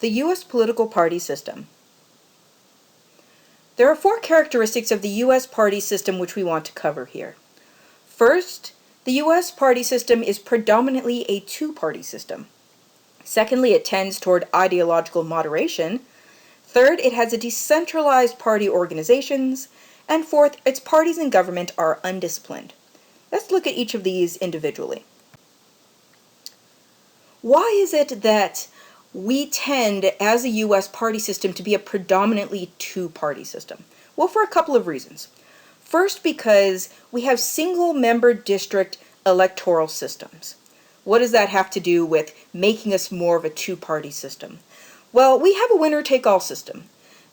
The U.S. political party system. There are 4 characteristics of the U.S. party system which we want to cover here. First, the U.S. party system is predominantly a two-party system. Secondly, it tends toward ideological moderation. Third, it has a decentralized party organizations. And fourth, its parties in government are undisciplined. Let's look at each of these individually. Why is it that we tend, as a U.S. party system, to be a predominantly two-party system? Well, for a couple of reasons. First, because we have single-member district electoral systems. What does that have to do with making us more of a two-party system? Well, we have a winner-take-all system.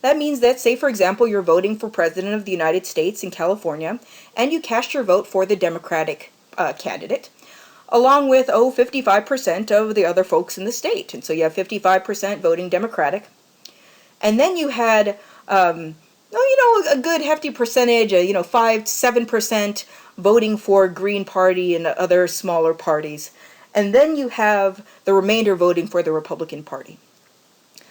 That means that, say, for example, you're voting for President of the United States in California, and you cast your vote for the Democratic candidate, along with, 55% of the other folks in the state. And so you have 55% voting Democratic. And then you had, a good hefty percentage, 5-7% voting for Green Party and other smaller parties. And then you have the remainder voting for the Republican Party.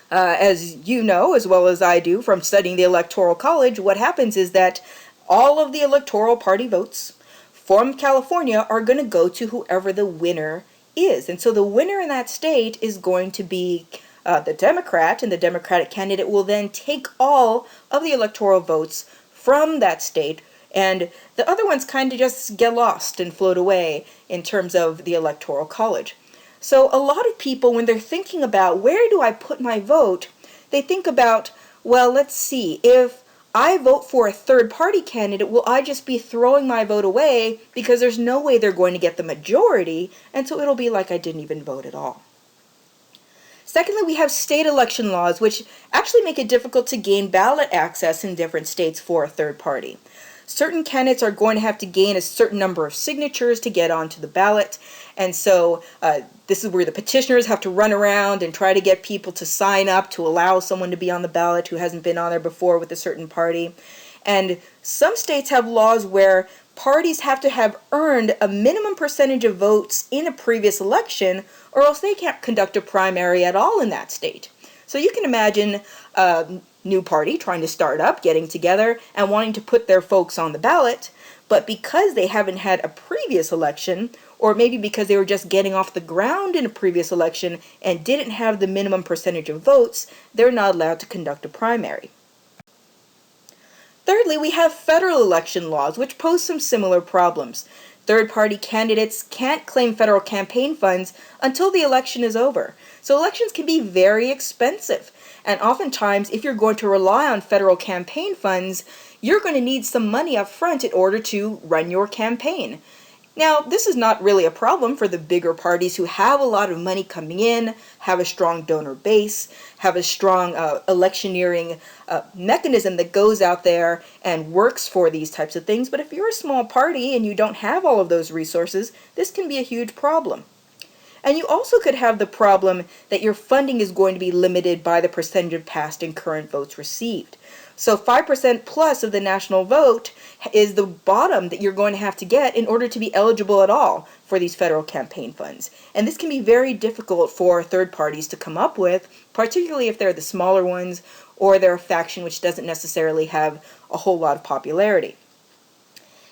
As you know, as well as I do from studying the Electoral College, what happens is that all of the Electoral Party votes from California are going to go to whoever the winner is. And so the winner in that state is going to be the Democrat, and the Democratic candidate will then take all of the electoral votes from that state, and the other ones kind of just get lost and float away in terms of the Electoral College. So a lot of people, when they're thinking about where do I put my vote, they think about, well, let's see, if I vote for a third-party candidate, will I just be throwing my vote away because there's no way they're going to get the majority, and so it'll be like I didn't even vote at all. Secondly, we have state election laws, which actually make it difficult to gain ballot access in different states for a third party. Certain candidates are going to have to gain a certain number of signatures to get onto the ballot, and so this is where the petitioners have to run around and try to get people to sign up to allow someone to be on the ballot who hasn't been on there before with a certain party. And some states have laws where parties have to have earned a minimum percentage of votes in a previous election, or else they can't conduct a primary at all in that state. So you can imagine a new party trying to start up, getting together, and wanting to put their folks on the ballot, but because they haven't had a previous election, or maybe because they were just getting off the ground in a previous election and didn't have the minimum percentage of votes, they're not allowed to conduct a primary. Thirdly, we have federal election laws, which pose some similar problems. Third-party candidates can't claim federal campaign funds until the election is over. So elections can be very expensive. And oftentimes, if you're going to rely on federal campaign funds, you're going to need some money up front in order to run your campaign. Now, this is not really a problem for the bigger parties who have a lot of money coming in, have a strong donor base, have a strong electioneering mechanism that goes out there and works for these types of things. But if you're a small party and you don't have all of those resources, this can be a huge problem. And you also could have the problem that your funding is going to be limited by the percentage of past and current votes received. So 5% plus of the national vote is the bottom that you're going to have to get in order to be eligible at all for these federal campaign funds. And this can be very difficult for third parties to come up with, particularly if they're the smaller ones or they're a faction which doesn't necessarily have a whole lot of popularity.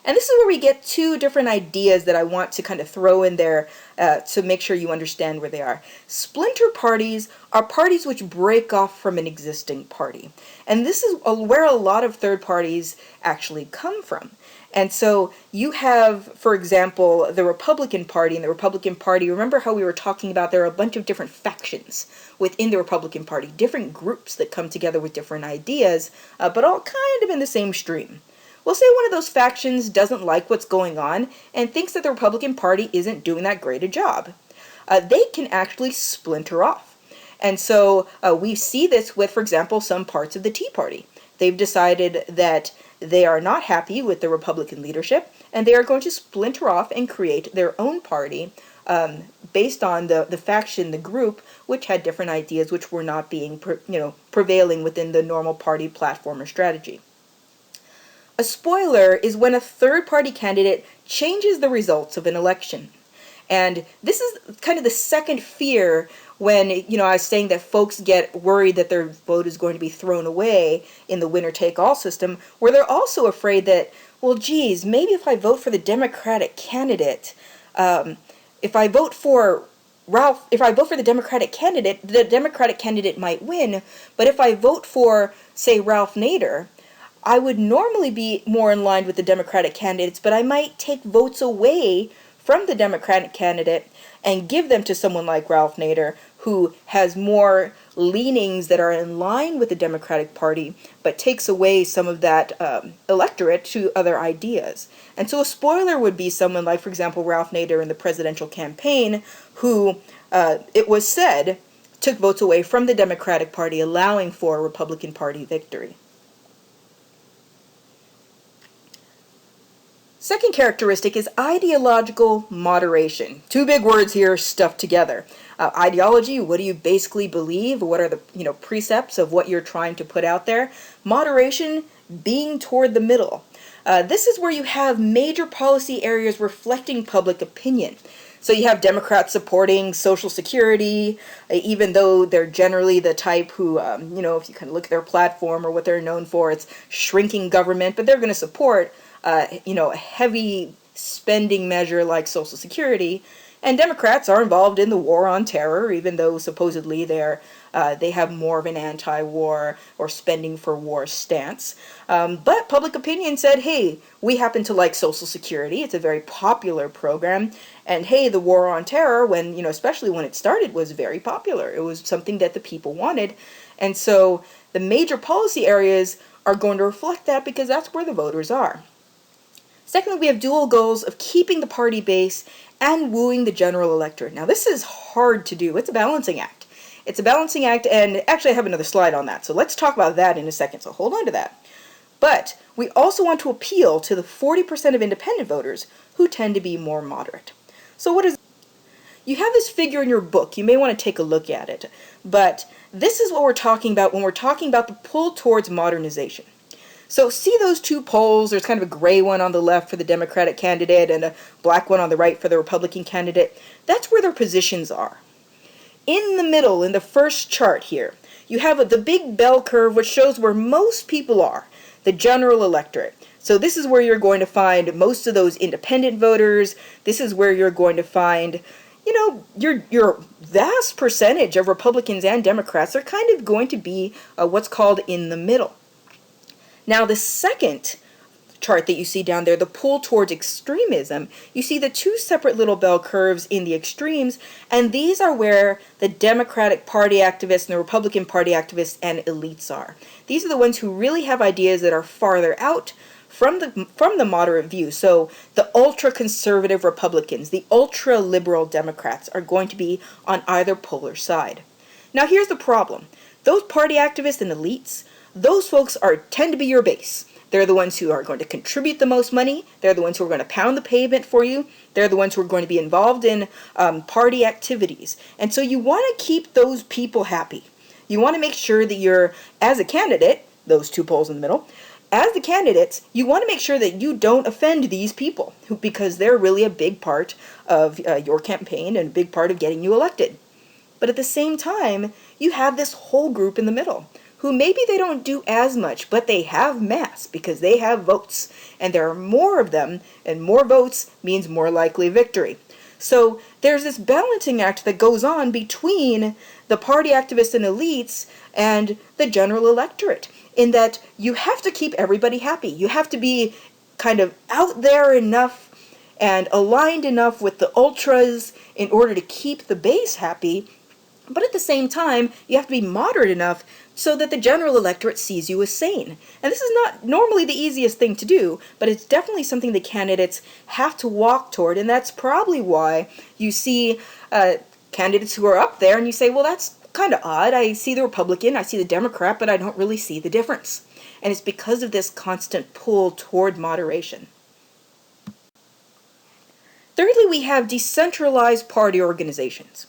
And this is where we get 2 different ideas that I want to kind of throw in there to make sure you understand where they are. Splinter parties are parties which break off from an existing party. And this is where a lot of third parties actually come from. And so you have, for example, the Republican Party. And the Republican Party, remember how we were talking about there are a bunch of different factions within the Republican Party, different groups that come together with different ideas, but all kind of in the same stream. Well, say one of those factions doesn't like what's going on and thinks that the Republican Party isn't doing that great a job. They can actually splinter off. And so we see this with, for example, some parts of the Tea Party. They've decided that they are not happy with the Republican leadership, and they are going to splinter off and create their own party based on the faction, the group, which had different ideas which were not being prevailing within the normal party platform or strategy. A spoiler is when a third-party candidate changes the results of an election. And this is kind of the second fear when, I was saying that folks get worried that their vote is going to be thrown away in the winner-take-all system, where they're also afraid that, well, geez, maybe if I vote for the Democratic candidate, if I vote for the Democratic candidate might win, but if I vote for, say, Ralph Nader, I would normally be more in line with the Democratic candidates, but I might take votes away from the Democratic candidate and give them to someone like Ralph Nader, who has more leanings that are in line with the Democratic Party, but takes away some of that electorate to other ideas. And so a spoiler would be someone like, for example, Ralph Nader in the presidential campaign, who, it was said, took votes away from the Democratic Party, allowing for a Republican Party victory. Second characteristic is ideological moderation. Two big words here stuffed together. Ideology, what do you basically believe? What are the precepts of what you're trying to put out there? Moderation, being toward the middle. This is where you have major policy areas reflecting public opinion. So you have Democrats supporting Social Security, even though they're generally the type who, if you kind of look at their platform or what they're known for, it's shrinking government, but they're going to support a heavy spending measure like Social Security. And Democrats are involved in the war on terror, even though supposedly they have more of an anti-war or spending for war stance. But public opinion said, hey, we happen to like Social Security. It's a very popular program. And hey, the war on terror, when, especially when it started, was very popular. It was something that the people wanted. And so the major policy areas are going to reflect that because that's where the voters are. Secondly, we have dual goals of keeping the party base and wooing the general electorate. Now, this is hard to do. It's a balancing act. It's a balancing act, and actually I have another slide on that, so let's talk about that in a second, so hold on to that. But we also want to appeal to the 40% of independent voters who tend to be more moderate. So what is... You have this figure in your book. You may want to take a look at it. But this is what we're talking about when we're talking about the pull towards modernization. So see those two poles? There's kind of a gray one on the left for the Democratic candidate and a black one on the right for the Republican candidate. That's where their positions are. In the middle, in the first chart here, you have the big bell curve which shows where most people are, the general electorate. So this is where you're going to find most of those independent voters. This is where you're going to find, your vast percentage of Republicans and Democrats are kind of going to be what's called in the middle. Now, the second chart that you see down there, the pull towards extremism, you see the two separate little bell curves in the extremes, and these are where the Democratic Party activists and the Republican Party activists and elites are. These are the ones who really have ideas that are farther out from the moderate view. So the ultra-conservative Republicans, the ultra-liberal Democrats are going to be on either polar side. Now, here's the problem. Those party activists and elites, those folks tend to be your base. They're the ones who are going to contribute the most money. They're the ones who are going to pound the pavement for you. They're the ones who are going to be involved in party activities. And so you want to keep those people happy. You want to make sure that you're, as a candidate, those two poles in the middle, as the candidates, you want to make sure that you don't offend these people because they're really a big part of your campaign and a big part of getting you elected. But at the same time, you have this whole group in the middle who maybe they don't do as much, but they have mass because they have votes. And there are more of them, and more votes means more likely victory. So there's this balancing act that goes on between the party activists and elites and the general electorate, in that you have to keep everybody happy. You have to be kind of out there enough and aligned enough with the ultras in order to keep the base happy, but at the same time, you have to be moderate enough so that the general electorate sees you as sane. And this is not normally the easiest thing to do, but it's definitely something the candidates have to walk toward, and that's probably why you see candidates who are up there and you say, well, that's kind of odd. I see the Republican, I see the Democrat, but I don't really see the difference. And it's because of this constant pull toward moderation. Thirdly, we have decentralized party organizations.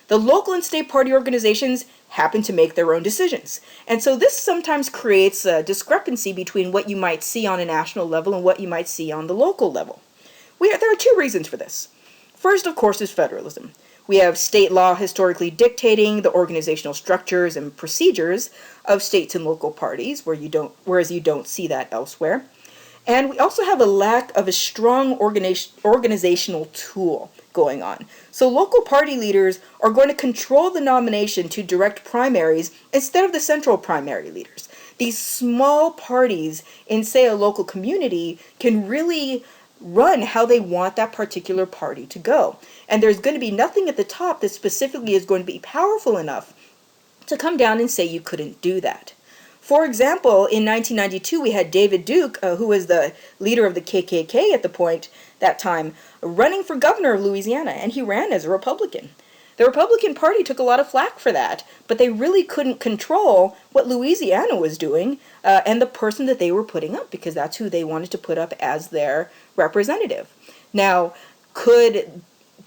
The local and state party organizations happen to make their own decisions. And so this sometimes creates a discrepancy between what you might see on a national level and what you might see on the local level. There are two reasons for this. First, of course, is federalism. We have state law historically dictating the organizational structures and procedures of states and local parties, whereas you don't see that elsewhere. And we also have a lack of a strong organizational tool going on. So local party leaders are going to control the nomination to direct primaries instead of the central primary leaders. These small parties in, say, a local community can really run how they want that particular party to go. And there's going to be nothing at the top that specifically is going to be powerful enough to come down and say you couldn't do that. For example, in 1992, we had David Duke, who was the leader of the KKK at that time, running for governor of Louisiana, and he ran as a Republican. The Republican Party took a lot of flack for that, but they really couldn't control what Louisiana was doing and the person that they were putting up, because that's who they wanted to put up as their representative. Now, could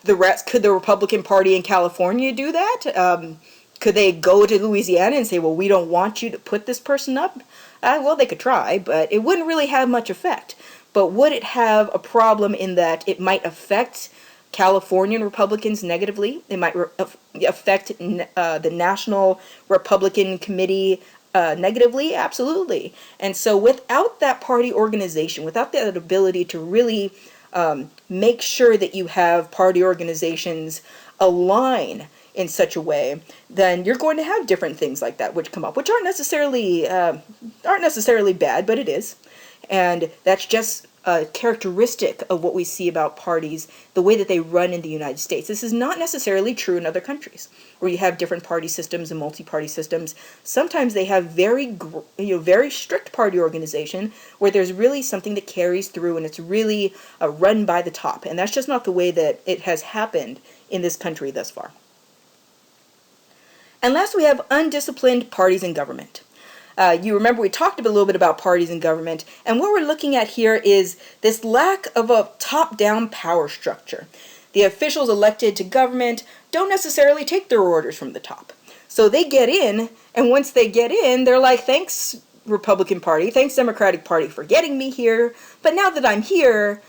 the Republican Party in California do that? Could they go to Louisiana and say, well, we don't want you to put this person up? Well, they could try, but it wouldn't really have much effect. But would it have a problem in that it might affect Californian Republicans negatively? It might affect the National Republican Committee negatively? Absolutely. And so without that party organization, without that ability to really make sure that you have party organizations align in such a way, then you're going to have different things like that which come up, which aren't necessarily bad, but it is. And that's just a characteristic of what we see about parties, the way that they run in the United States. This is not necessarily true in other countries, where you have different party systems and multi-party systems. Sometimes they have very strict party organization, where there's really something that carries through, and it's really run by the top. And that's just not the way that it has happened in this country thus far. And last, we have undisciplined parties in government. You remember we talked a little bit about parties in government, and what we're looking at here is this lack of a top-down power structure. The officials elected to government don't necessarily take their orders from the top. So they get in, and once they get in, they're like, thanks, Republican Party, thanks, Democratic Party, for getting me here, but now that I'm here,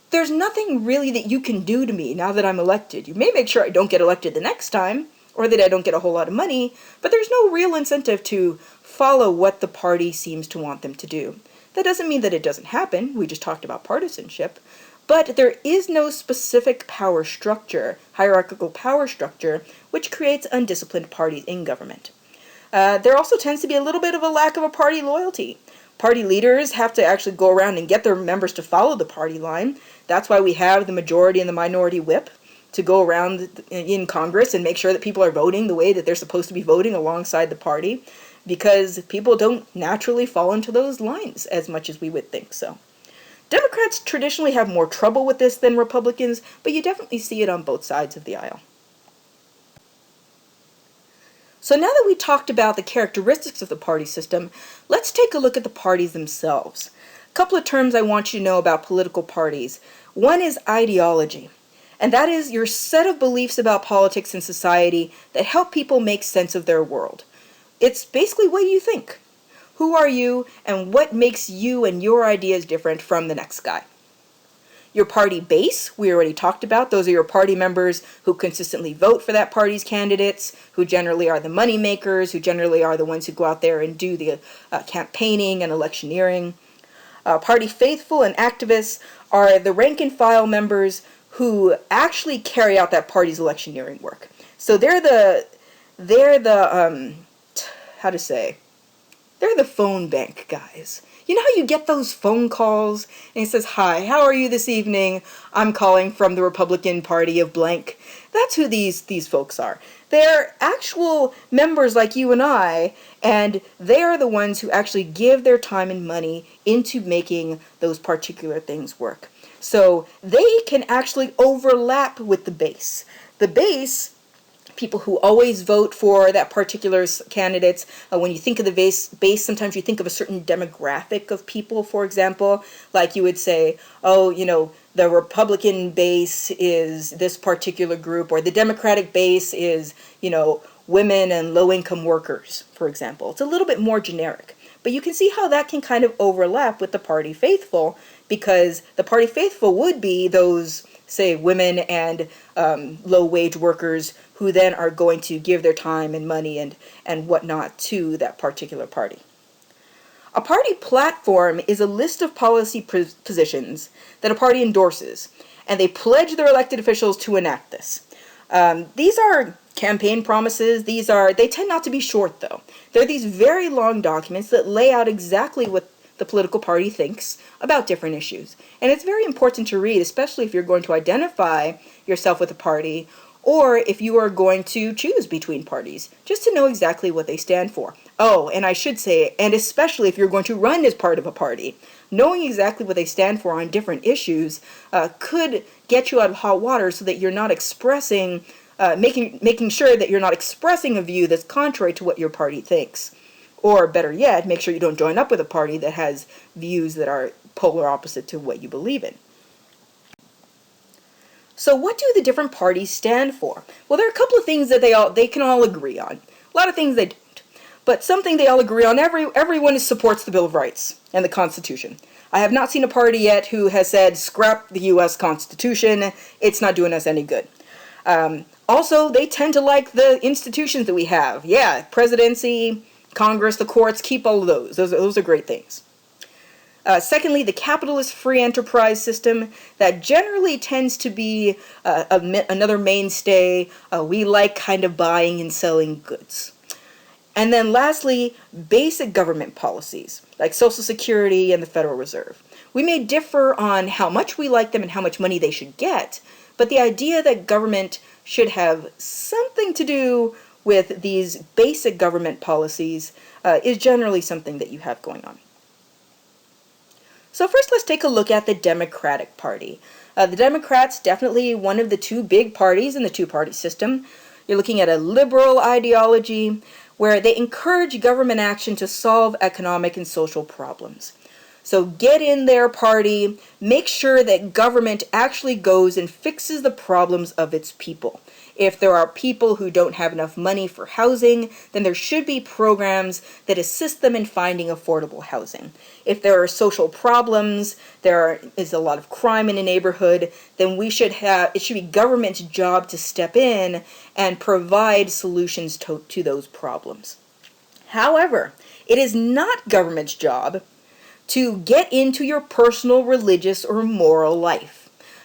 there's nothing really that you can do to me now that I'm elected. You may make sure I don't get elected the next time, or that I don't get a whole lot of money, but there's no real incentive to follow what the party seems to want them to do. That doesn't mean that it doesn't happen. We just talked about partisanship. But there is no specific power structure, hierarchical power structure, which creates undisciplined parties in government. There also tends to be a little bit of a lack of a party loyalty. Party leaders have to actually go around and get their members to follow the party line. That's why we have the majority and the minority whip, to go around in Congress and make sure that people are voting the way that they're supposed to be voting alongside the party, because people don't naturally fall into those lines as much as we would think so. Democrats traditionally have more trouble with this than Republicans, but you definitely see it on both sides of the aisle. So now that we talked about the characteristics of the party system, let's take a look at the parties themselves. A couple of terms I want you to know about political parties. One is ideology. And that is your set of beliefs about politics and society that help people make sense of their world. It's basically what you think. Who are you, and what makes you and your ideas different from the next guy? Your party base, we already talked about. Those are your party members who consistently vote for that party's candidates, who generally are the money makers, who generally are the ones who go out there and do the campaigning and electioneering. Party faithful and activists are the rank and file members who actually carry out that party's electioneering work. So they're the phone bank guys. You know how you get those phone calls and it says, "Hi, how are you this evening? I'm calling from the Republican Party of blank." That's who these folks are. They're actual members like you and I, and they are the ones who actually give their time and money into making those particular things work. So they can actually overlap with the base. The base, people who always vote for that particular candidates. When you think of the base, sometimes you think of a certain demographic of people, for example. Like you would say, oh, the Republican base is this particular group, or the Democratic base is, women and low-income workers, for example. It's a little bit more generic. But you can see how that can kind of overlap with the party faithful, because the party faithful would be those, say, women and low-wage workers who then are going to give their time and money and whatnot to that particular party. A party platform is a list of policy positions that a party endorses, and they pledge their elected officials to enact this. These are campaign promises. They tend not to be short, though. They're these very long documents that lay out exactly what the political party thinks about different issues. And it's very important to read, especially if you're going to identify yourself with a party, or if you are going to choose between parties, just to know exactly what they stand for. Oh, and I should say, and especially if you're going to run as part of a party, knowing exactly what they stand for on different issues could get you out of hot water so that you're not expressing, making sure that you're not expressing a view that's contrary to what your party thinks. Or better yet, make sure you don't join up with a party that has views that are polar opposite to what you believe in. So what do the different parties stand for? Well, there are a couple of things that they can all agree on. A lot of things they don't. But something they all agree on, everyone supports the Bill of Rights and the Constitution. I have not seen a party yet who has said, scrap the U.S. Constitution, it's not doing us any good. Also, they tend to like the institutions that we have. Yeah, presidency, Congress, the courts, keep all of those. Those are great things. Secondly, the capitalist free enterprise system, that generally tends to be another mainstay. We like kind of buying and selling goods. And then lastly, basic government policies, like Social Security and the Federal Reserve. We may differ on how much we like them and how much money they should get, but the idea that government should have something to do with these basic government policies is generally something that you have going on. So first, let's take a look at the Democratic Party. The Democrats, definitely one of the two big parties in the two-party system. You're looking at a liberal ideology where they encourage government action to solve economic and social problems. So get in their party, make sure that government actually goes and fixes the problems of its people. If there are people who don't have enough money for housing, then there should be programs that assist them in finding affordable housing. If there are social problems, there is a lot of crime in a neighborhood, then it should be government's job to step in and provide solutions to those problems. However, it is not government's job to get into your personal, religious, or moral life.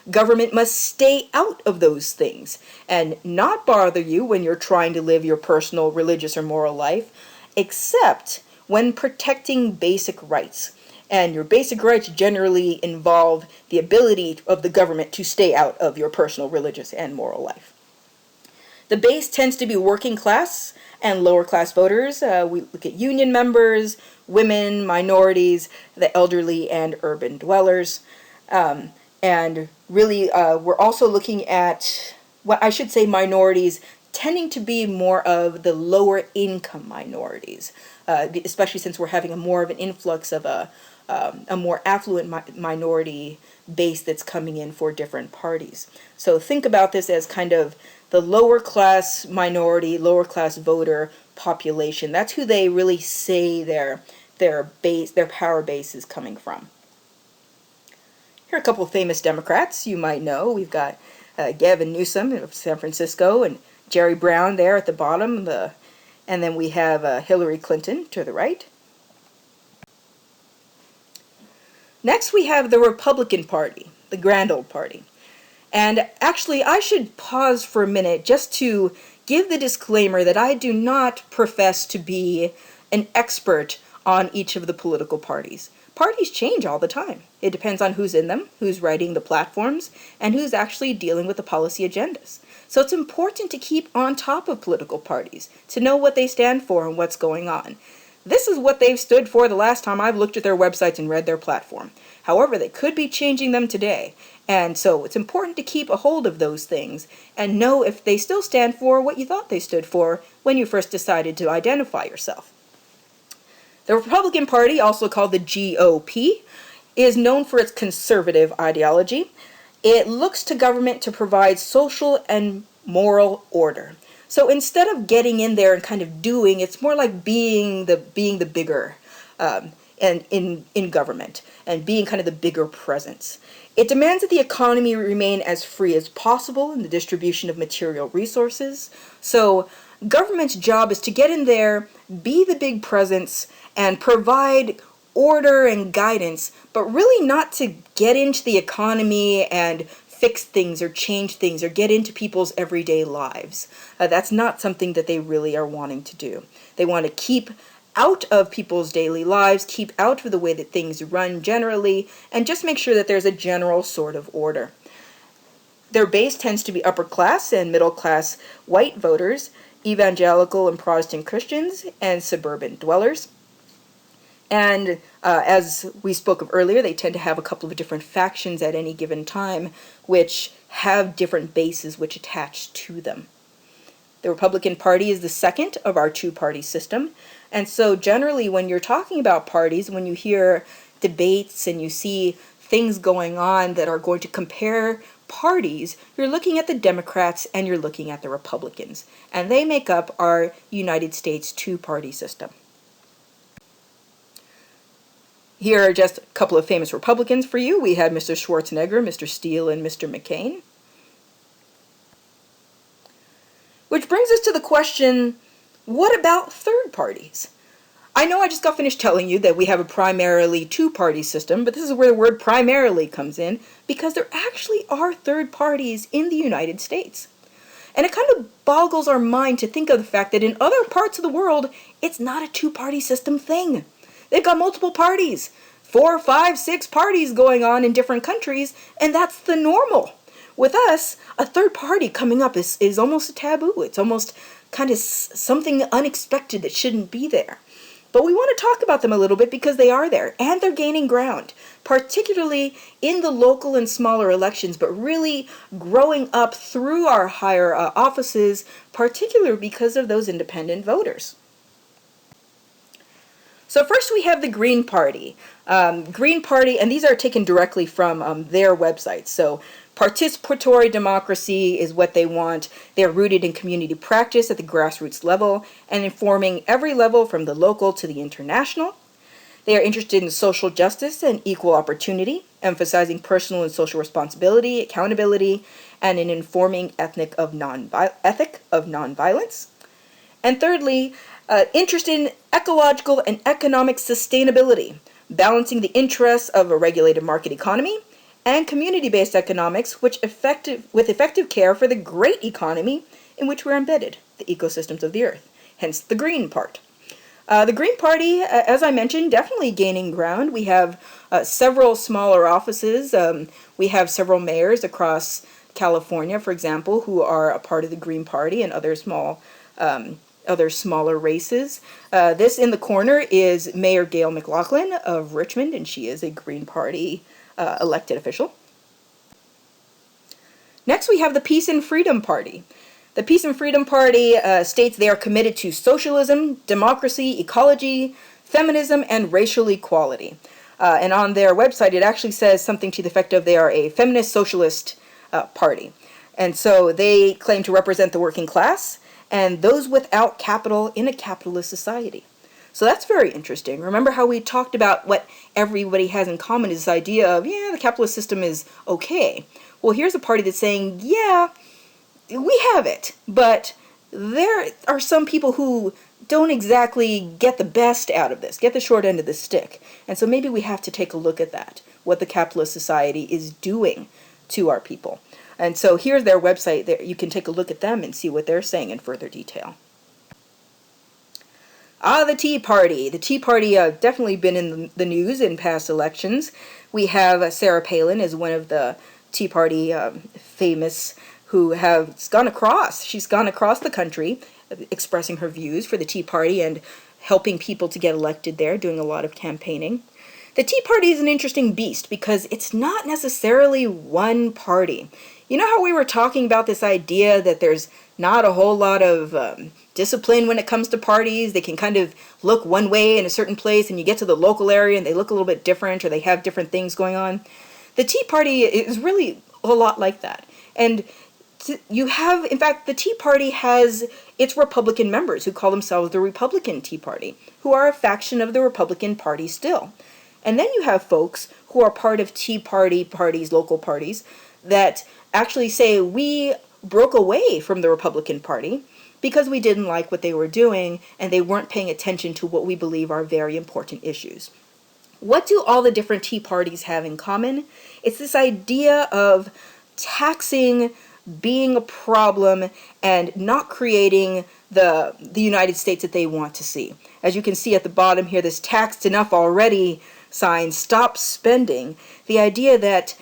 Government must stay out of those things and not bother you when you're trying to live your personal, religious, or moral life, except when protecting basic rights. And your basic rights generally involve the ability of the government to stay out of your personal, religious, and moral life. The base tends to be working class and lower class voters. We look at union members, women, minorities, the elderly, and urban dwellers. And really, we're also looking at, minorities tending to be more of the lower income minorities, especially since we're having more of an influx of a more affluent minority base that's coming in for different parties. So think about this as kind of the lower class minority, lower class voter population. That's who they really say their power base is coming from. Here are a couple of famous Democrats you might know. We've got Gavin Newsom of San Francisco and Jerry Brown there at the bottom. And then we have Hillary Clinton to the right. Next we have the Republican Party, the grand old party. And actually I should pause for a minute just to give the disclaimer that I do not profess to be an expert on each of the political parties. Parties change all the time. It depends on who's in them, who's writing the platforms, and who's actually dealing with the policy agendas. So it's important to keep on top of political parties, to know what they stand for and what's going on. This is what they've stood for the last time I've looked at their websites and read their platform. However, they could be changing them today. And so it's important to keep a hold of those things and know if they still stand for what you thought they stood for when you first decided to identify yourself. The Republican Party, also called the GOP, is known for its conservative ideology. It looks to government to provide social and moral order. So instead of getting in there and kind of doing, it's more like being the bigger. and in government and being kind of the bigger presence. It demands that the economy remain as free as possible in the distribution of material resources. So government's job is to get in there, be the big presence, and provide order and guidance, but really not to get into the economy and fix things or change things or get into people's everyday lives. That's not something that they really are wanting to do. They want to keep out of people's daily lives, keep out of the way that things run generally, and just make sure that there's a general sort of order. Their base tends to be upper class and middle class white voters, evangelical and Protestant Christians, and suburban dwellers. And as we spoke of earlier, they tend to have a couple of different factions at any given time, which have different bases which attach to them. The Republican Party is the second of our two-party system. And so generally when you're talking about parties, when you hear debates and you see things going on that are going to compare parties, you're looking at the Democrats and you're looking at the Republicans. And they make up our United States two-party system. Here are just a couple of famous Republicans for you. We had Mr. Schwarzenegger, Mr. Steele, and Mr. McCain. Which brings us to the question, what about third parties? I know I just got finished telling you that we have a primarily two-party system, but this is where the word primarily comes in, because there actually are third parties in the United States. And it kind of boggles our mind to think of the fact that in other parts of the world, it's not a two-party system thing. They've got multiple parties, 4, 5, 6 parties going on in different countries, and that's the normal. With us, a third party coming up is almost a taboo. It's almost kind of something unexpected that shouldn't be there. But we want to talk about them a little bit because they are there, and they're gaining ground, particularly in the local and smaller elections, but really growing up through our higher offices, particularly because of those independent voters. So first we have the Green Party. Green Party, and these are taken directly from their website. So participatory democracy is what they want. They're rooted in community practice at the grassroots level and informing every level from the local to the international. They are interested in social justice and equal opportunity, emphasizing personal and social responsibility, accountability, and in informing ethic of nonviolence. And thirdly, interest in ecological and economic sustainability, balancing the interests of a regulated market economy and community-based economics with effective care for the great economy in which we're embedded, the ecosystems of the earth, hence the green part. The Green Party, as I mentioned, definitely gaining ground. We have several smaller offices. We have several mayors across California, for example, who are a part of the Green Party, and other smaller races. This in the corner is Mayor Gail McLaughlin of Richmond, and she is a Green Party elected official. Next we have the Peace and Freedom Party. The Peace and Freedom Party states they are committed to socialism, democracy, ecology, feminism, and racial equality. And on their website it actually says something to the effect of they are a feminist socialist party. And so they claim to represent the working class and those without capital in a capitalist society. So that's very interesting. Remember how we talked about what everybody has in common is this idea of, yeah, the capitalist system is okay. Well, here's a party that's saying, yeah, we have it, but there are some people who don't exactly get the best out of this, get the short end of the stick. And so maybe we have to take a look at that, what the capitalist society is doing to our people. And so here's their website. There, you can take a look at them and see what they're saying in further detail. The Tea Party. The Tea Party definitely been in the news in past elections. We have Sarah Palin as one of the Tea Party famous who has gone across. She's gone across the country expressing her views for the Tea Party and helping people to get elected there, doing a lot of campaigning. The Tea Party is an interesting beast because it's not necessarily one party. You know how we were talking about this idea that there's not a whole lot of discipline when it comes to parties? They can kind of look one way in a certain place and you get to the local area and they look a little bit different or they have different things going on. The Tea Party is really a lot like that. And you have, in fact, the Tea Party has its Republican members who call themselves the Republican Tea Party, who are a faction of the Republican Party still. And then you have folks who are part of Tea Party parties, local parties, that actually say we broke away from the Republican Party because we didn't like what they were doing and they weren't paying attention to what we believe are very important issues. What do all the different Tea Parties have in common? It's this idea of taxing being a problem and not creating the United States that they want to see. As you can see at the bottom here, this taxed enough already sign, stop spending. The idea that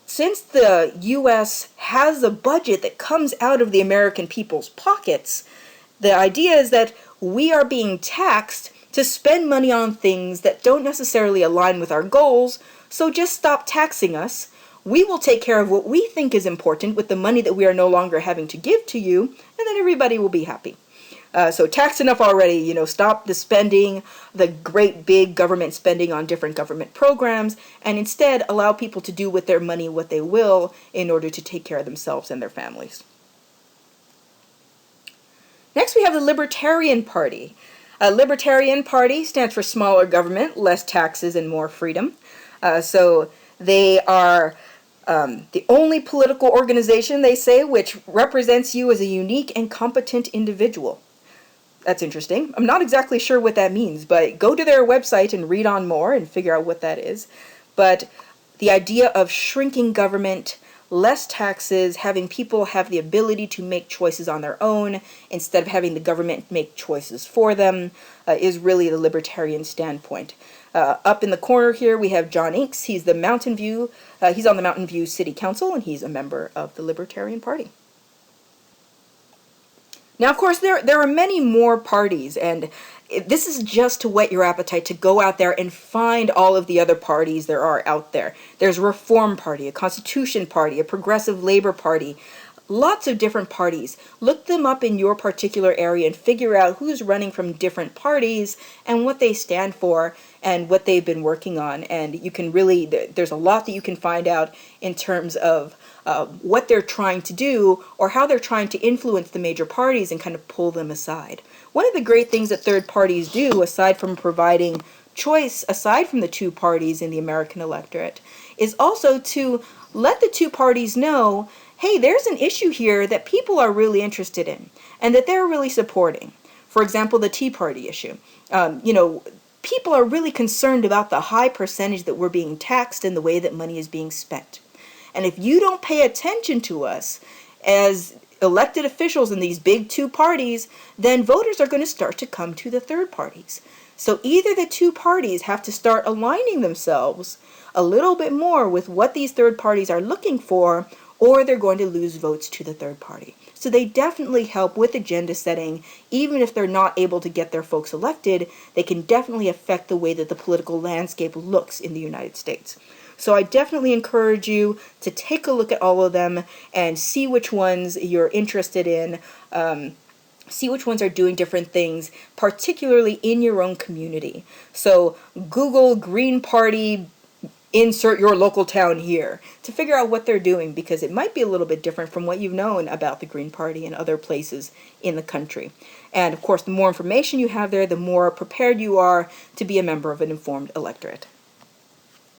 since the U.S. has a budget that comes out of the American people's pockets, the idea is that we are being taxed to spend money on things that don't necessarily align with our goals, so just stop taxing us. We will take care of what we think is important with the money that we are no longer having to give to you, and then everybody will be happy. So tax enough already, stop the spending, the great big government spending on different government programs, and instead allow people to do with their money what they will in order to take care of themselves and their families. Next we have the Libertarian Party. Libertarian Party stands for smaller government, less taxes, and more freedom. So they are the only political organization, they say, which represents you as a unique and competent individual. That's interesting. I'm not exactly sure what that means, but go to their website and read on more and figure out what that is. But the idea of shrinking government, less taxes, having people have the ability to make choices on their own instead of having the government make choices for them is really the libertarian standpoint. Up in the corner here we have John Inks. He's on the Mountain View City Council, and he's a member of the Libertarian Party. Now, of course, there are many more parties, and this is just to whet your appetite to go out there and find all of the other parties there are out there. There's a Reform Party, a Constitution Party, a Progressive Labor Party, lots of different parties. Look them up in your particular area and figure out who's running from different parties and what they stand for and what they've been working on. And you can really, there's a lot that you can find out in terms of what they're trying to do or how they're trying to influence the major parties and kind of pull them aside. One of the great things that third parties do, aside from providing choice, aside from the two parties in the American electorate, is also to let the two parties know, hey, there's an issue here that people are really interested in and that they're really supporting. For example, the Tea Party issue. People are really concerned about the high percentage that we're being taxed and the way that money is being spent. And if you don't pay attention to us as elected officials in these big two parties, then voters are going to start to come to the third parties. So either the two parties have to start aligning themselves a little bit more with what these third parties are looking for, or they're going to lose votes to the third party. So they definitely help with agenda setting. Even if they're not able to get their folks elected, they can definitely affect the way that the political landscape looks in the United States. So I definitely encourage you to take a look at all of them and see which ones you're interested in, see which ones are doing different things, particularly in your own community. So Google Green Party, insert your local town here to figure out what they're doing, because it might be a little bit different from what you've known about the Green Party in other places in the country. And of course, the more information you have there, the more prepared you are to be a member of an informed electorate.